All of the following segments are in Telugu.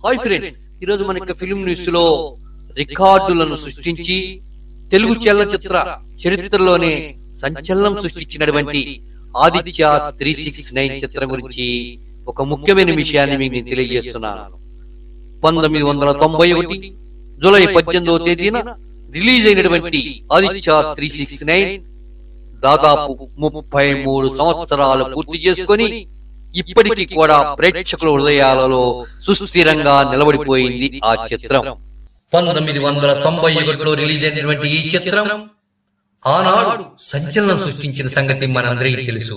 హాయ్ ఫ్రెండ్స్, ఈరోజు మనకి ఫిల్మ్ న్యూస్ లో రికార్డులను సృష్టించి తెలుగు చలనచిత్ర చరిత్రలోనే సంచలనం సృష్టించినటువంటి ఆదిత్య 369 చిత్రం గురించి ఒక ముఖ్యమైన విషయాన్ని మీకు నేను తెలియజేస్తున్నాను. 1991 జూలై 18వ తేదీన రిలీజ్ అయినటువంటి ఆదిత్య 369 దాదాపు 33 సంవత్సరాలు పూర్తి చేసుకొని ఇప్పటికీ కూడా ప్రేక్షకుల హృదయాలలో సుస్థిరంగా నిలబడిపోయింది ఆ చిత్రం. 1991లో రిలీజ్ అయినటువంటి ఈ చిత్రం ఆనాడు సంచలనం సృష్టించిన సంగతి మనందరికీ తెలుసు.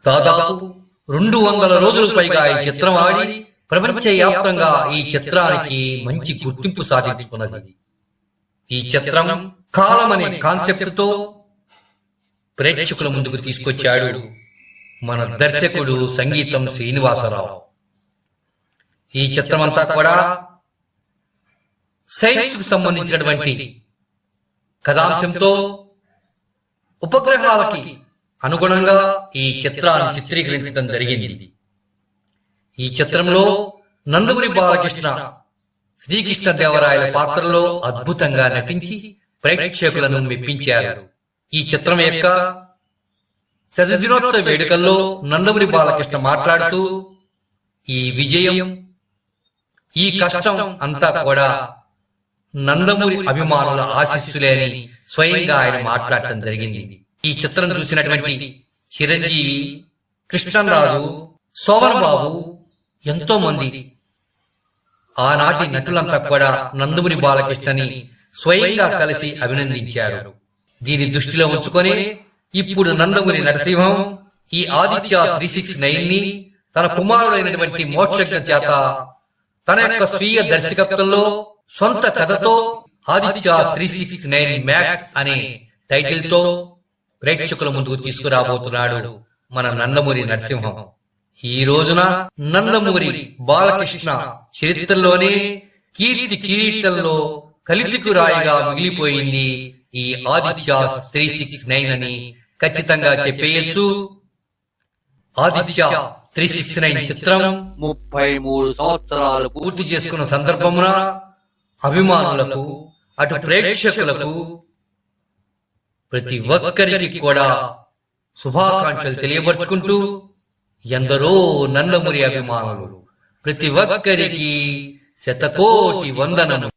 దాదాపు 200 రోజులకు పైగా ఈ చిత్రం ఆడి ప్రపంచవ్యాప్తంగా ఈ చిత్రానికి మంచి గుర్తింపు సాధించుకున్నది. ఈ చిత్రం కాలం అనే కాన్సెప్ట్ తో ప్రేక్షకుల ముందుకు తీసుకొచ్చాడు మన దర్శకుడు సంగీతం శ్రీనివాసరావు. ఈ చిత్రం అంతా కూడా సైన్స్ కు సంబంధించినటువంటి కథాంశంతో ఉపగ్రహాలకి అనుగుణంగా ఈ చిత్రాన్ని చిత్రీకరించడం జరిగింది. ఈ చిత్రంలో నందమూరి బాలకృష్ణ శ్రీకృష్ణదేవరాయల పాత్రలో అద్భుతంగా నటించి ప్రేక్షకులను మెప్పించారు. ఈ చిత్రం యొక్క శతదినోత్సవ వేడుకల్లో నందమూరి బాలకృష్ణ మాట్లాడుతూ ఈ విజయం, ఈ కష్టం అంతా కూడా నందమూరి అభిమానుల ఆశీస్సులే అని స్వయంగా ఆయన మాట్లాడటం జరిగింది. ఈ చిత్రం చూసినటువంటి చిరంజీవి, కృష్ణరాజు, శోభన్ బాబు, ఎంతో మంది ఆనాటి నటులంతా కూడా నందమూరి బాలకృష్ణని స్వయంగా కలిసి అభినందించారు. దీన్ని దృష్టిలో ఉంచుకొని ఇప్పుడు నందమూరి నరసింహం ఈ ఆదిత్య 369 ని తన కుమారుడైనటువంటి మోక్షజ్ఞ చేత తన యొక్క స్వీయ దర్శకత్వంలో సొంత కథతో ఆదిత్య 369 మ్యాక్స్ అనే టైటిల్ తో ప్రేక్షకుల ముందుకు తీసుకురాబోతున్నాడు మన నందమూరి నరసింహం. ఈ రోజున నందమూరి బాలకృష్ణ చరిత్రలోనే కీర్తి కిరీటంలో కలితికురాయిగా మిగిలిపోయింది ఈ ఆదిత్య 369 అని ఖచ్చితంగా చెప్పేయచ్చు. ఆదిత్య 369 చిత్రం 33 సంవత్సరాలు పూర్తి చేసుకున్న సందర్భమున అభిమానులకు, అటు ప్రేక్షకులకు, ప్రతి ఒక్కరికి కూడా శుభాకాంక్షలు తెలియపరుచుకుంటూ ఎందరో నందమూరి అభిమానులు ప్రతి ఒక్కరికి శతకోటి వందనము.